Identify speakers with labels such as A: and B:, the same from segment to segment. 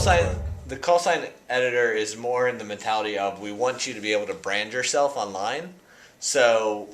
A: sign the call sign editor is more in the mentality of we want you to be able to brand yourself online. So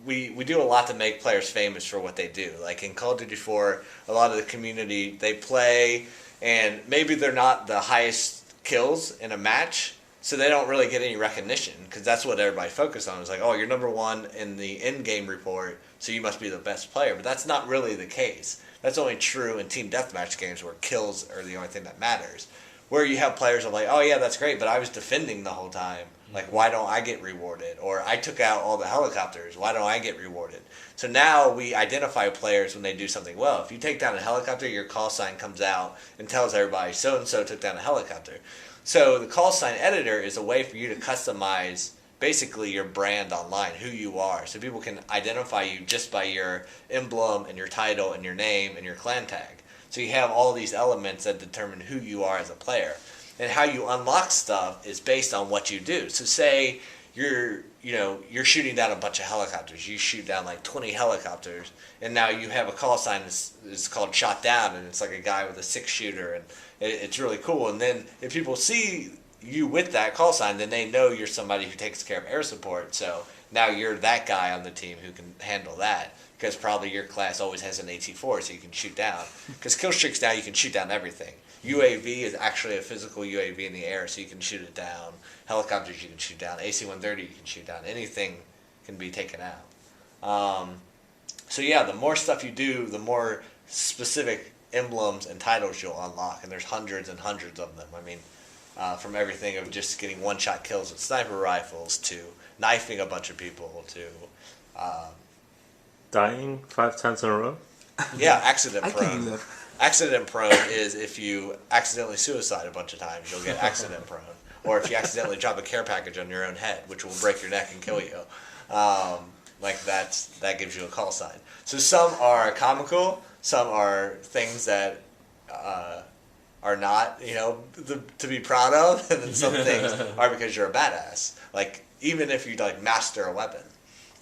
A: we do a lot to make players famous for what they do. Like in Call of Duty 4, a lot of the community, they play and maybe they're not the highest kills in a match, so they don't really get any recognition because that's what everybody focuses on. It's like, oh, you're number one in the in-game report, so you must be the best player. But that's not really the case. That's only true in team deathmatch games where kills are the only thing that matters. Where you have players are like, oh yeah, that's great, but I was defending the whole time. Like, why don't I get rewarded? Or I took out all the helicopters. Why don't I get rewarded? So now we identify players when they do something well. If you take down a helicopter, your call sign comes out and tells everybody, so-and-so took down a helicopter. So the call sign editor is a way for you to customize basically your brand online, who you are. So people can identify you just by your emblem and your title and your name and your clan tag. So you have all these elements that determine who you are as a player. And how you unlock stuff is based on what you do. So say you're shooting down a bunch of helicopters. You shoot down like 20 helicopters, and now you have a call sign that's called Shot Down, and it's like a guy with a 6-shooter, and it's really cool. And then if people see you with that call sign, then they know you're somebody who takes care of air support. So now you're that guy on the team who can handle that, because probably your class always has an AT4, so you can shoot down. Because kill streaks now, you can shoot down everything. UAV is actually a physical UAV in the air, so you can shoot it down. Helicopters you can shoot down. AC-130 you can shoot down. Anything can be taken out. So yeah, the more stuff you do, the more specific emblems and titles you'll unlock. And there's hundreds and hundreds of them. I mean, from everything of just getting one-shot kills with sniper rifles to knifing a bunch of people to...
B: dying 5 times in a row?
A: Yeah, accident prone.
C: I can do that.
A: Accident prone is if you accidentally suicide a bunch of times, you'll get accident prone. Or if you accidentally drop a care package on your own head, which will break your neck and kill you. That gives you a call sign. So some are comical, some are things that are not, to be proud of, and then some things are because you're a badass. Like, even if you, master a weapon,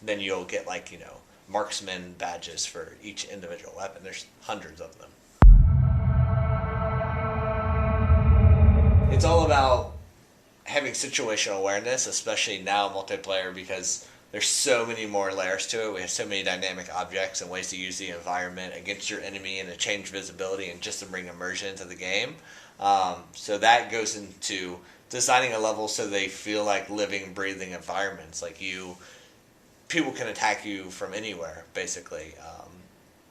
A: then you'll get, marksman badges for each individual weapon. There's hundreds of them. It's all about having situational awareness, especially now multiplayer, because there's so many more layers to it. We have so many dynamic objects and ways to use the environment against your enemy and to change visibility and just to bring immersion into the game. So that goes into designing a level so they feel like living, breathing environments. People can attack you from anywhere, basically,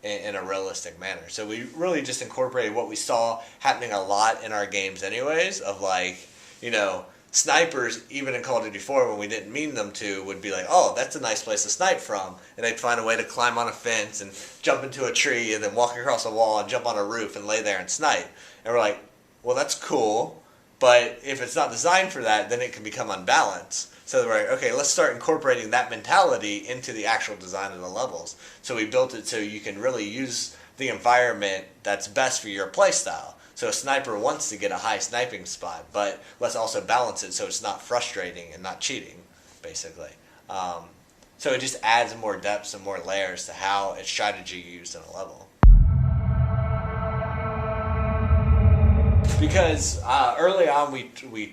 A: in a realistic manner. So we really just incorporated what we saw happening a lot in our games anyways, of snipers, even in Call of Duty 4, when we didn't mean them to, would be like, oh, that's a nice place to snipe from. And they'd find a way to climb on a fence and jump into a tree and then walk across a wall and jump on a roof and lay there and snipe. And we're like, well, that's cool, but if it's not designed for that, then it can become unbalanced. So we're like, okay, let's start incorporating that mentality into the actual design of the levels. So we built it so you can really use the environment that's best for your playstyle. So a sniper wants to get a high sniping spot, but let's also balance it so it's not frustrating and not cheating, basically. So it just adds more depths and more layers to how a strategy used in a level. Because early on we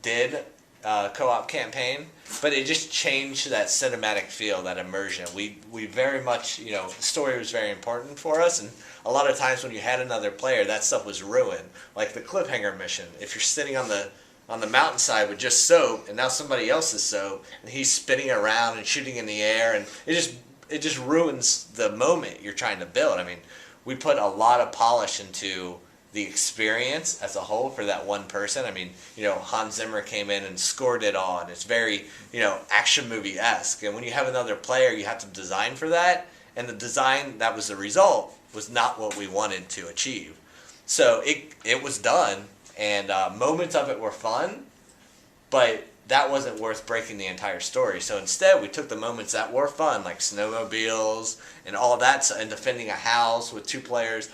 A: did co-op campaign, but it just changed that cinematic feel, that immersion. We very much, the story was very important for us, and a lot of times when you had another player, that stuff was ruined. Like the cliffhanger mission, if you're sitting on the mountainside with just soap, and now somebody else is soap, and he's spinning around and shooting in the air, and it just ruins the moment you're trying to build. I mean, we put a lot of polish into the experience as a whole for that one person. I mean, Hans Zimmer came in and scored it all, and it's very, action movie-esque. And when you have another player, you have to design for that, and the design that was the result was not what we wanted to achieve. So it was done, and moments of it were fun, but that wasn't worth breaking the entire story. So instead, we took the moments that were fun, like snowmobiles and all that, and defending a house with 2 players,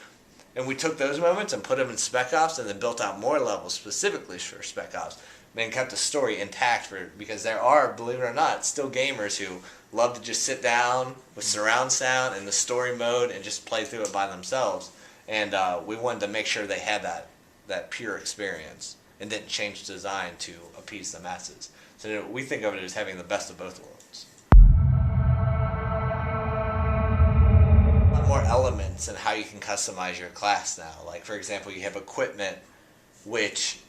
A: and we took those moments and put them in Spec Ops and then built out more levels specifically for Spec Ops. And kept the story intact because there are, believe it or not, still gamers who love to just sit down with surround sound and the story mode and just play through it by themselves. And we wanted to make sure they had that pure experience and didn't change design to appease the masses. So we think of it as having the best of both worlds. A lot more elements in how you can customize your class now. Like, for example, you have equipment, which,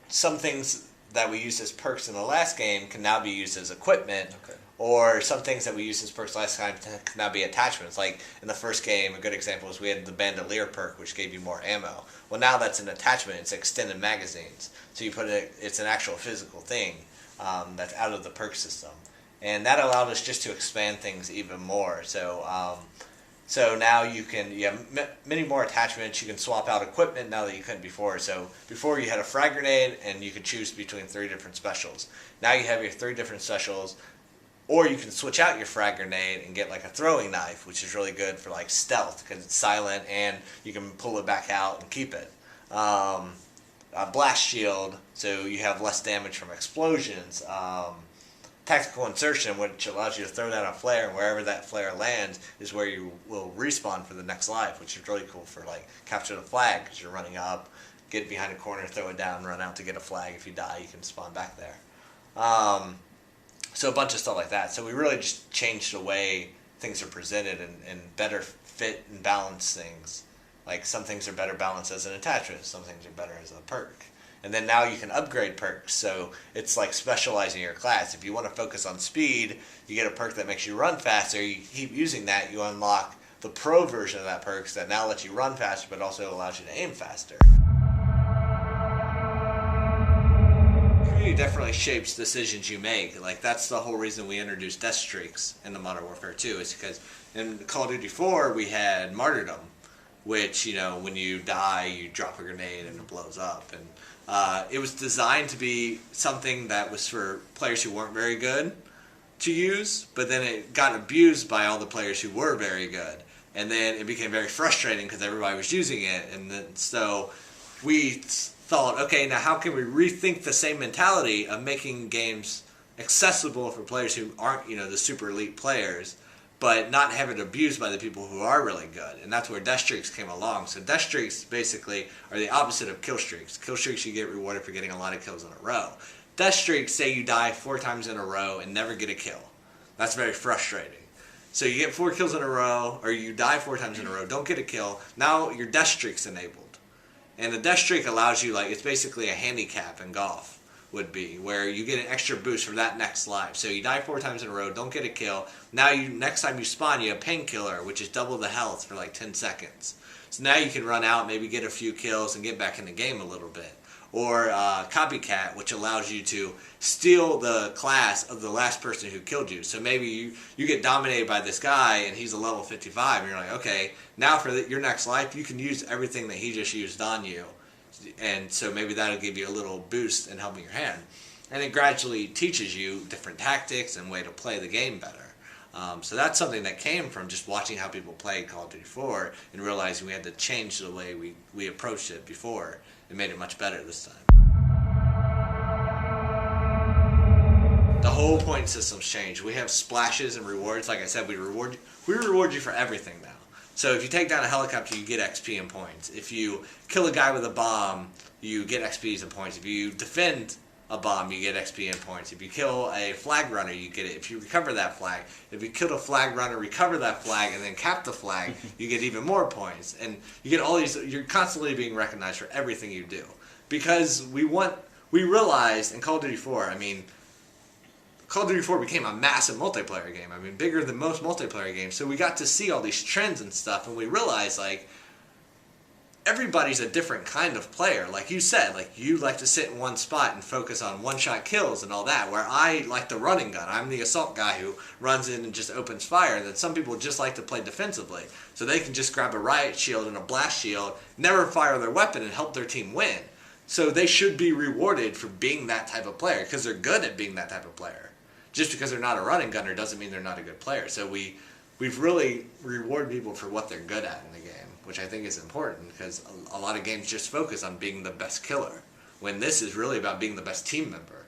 A: some things that we used as perks in the last game can now be used as equipment.
C: Okay.
A: Or some things that we used as perks last time can now be attachments. Like in the first game, a good example is we had the Bandolier perk, which gave you more ammo. Well, now that's an attachment. It's extended magazines. So you put it, it's an actual physical thing that's out of the perk system. And that allowed us just to expand things even more. So now you have many more attachments. You can swap out equipment now that you couldn't before. So before you had a frag grenade and you could choose between 3 different specials. Now you have your 3 different specials. Or you can switch out your frag grenade and get like a throwing knife, which is really good for like stealth because it's silent and you can pull it back out and keep it. A blast shield, so you have less damage from explosions. Tactical insertion, which allows you to throw down a flare, and wherever that flare lands is where you will respawn for the next life, which is really cool for like capture the flag because you're running up, get behind a corner, throw it down, run out to get a flag. If you die, you can spawn back there. So a bunch of stuff like that. So we really just changed the way things are presented and better fit and balance things. Like some things are better balanced as an attachment, some things are better as a perk. And then now you can upgrade perks, so it's like specializing your class. If you want to focus on speed, you get a perk that makes you run faster. You keep using that, you unlock the pro version of that perk that now lets you run faster but also allows you to aim faster. Definitely shapes decisions you make. Like that's the whole reason we introduced death streaks in the Modern Warfare 2 is because in Call of Duty 4 we had martyrdom, which when you die you drop a grenade and it blows up, and it was designed to be something that was for players who weren't very good to use, but then it got abused by all the players who were very good, and then it became very frustrating because everybody was using it, and then so we thought, okay, now how can we rethink the same mentality of making games accessible for players who aren't, the super elite players, but not have it abused by the people who are really good. And that's where death streaks came along. So death streaks basically are the opposite of kill streaks. Kill streaks, you get rewarded for getting a lot of kills in a row. Death streaks say you die 4 times in a row and never get a kill. That's very frustrating. So you get 4 kills in a row, or you die 4 times in a row, don't get a kill, now your death streak's enabled. And the death streak allows you, it's basically a handicap in golf would be, where you get an extra boost for that next life. So you die 4 times in a row, don't get a kill. Now next time you spawn, you have painkiller, which is double the health for 10 seconds. So now you can run out, maybe get a few kills and get back in the game a little bit. Or copycat, which allows you to steal the class of the last person who killed you. So maybe you get dominated by this guy and he's a level 55 and you're like, okay, now for your next life you can use everything that he just used on you, and so maybe that'll give you a little boost in helping your hand, and it gradually teaches you different tactics and way to play the game better. So that's something that came from just watching how people played Call of Duty 4 and realizing we had to change the way we approached it before. It made it much better this time. The whole point system's changed. We have splashes and rewards. Like I said, we reward you for everything now. So if you take down a helicopter, you get XP and points. If you kill a guy with a bomb, you get XP and points. If you defend a bomb, you get XP and points. If you kill a flag runner, you get it. If you recover that flag, if you kill a flag runner, recover that flag, and then cap the flag, you get even more points. And you get all these. You're constantly being recognized for everything you do, because we realized in Call of Duty 4. Call of Duty 4 became a massive multiplayer game. Bigger than most multiplayer games. So we got to see all these trends and stuff, and we realized everybody's a different kind of player. Like you said, you like to sit in one spot and focus on one-shot kills and all that, where I like the running gun. I'm the assault guy who runs in and just opens fire. And then some people just like to play defensively, so they can just grab a riot shield and a blast shield, never fire their weapon, and help their team win. So they should be rewarded for being that type of player, because they're good at being that type of player. Just because they're not a running gunner doesn't mean they're not a good player. So we've really rewarded people for what they're good at in the game, which I think is important, because a lot of games just focus on being the best killer, when this is really about being the best team member.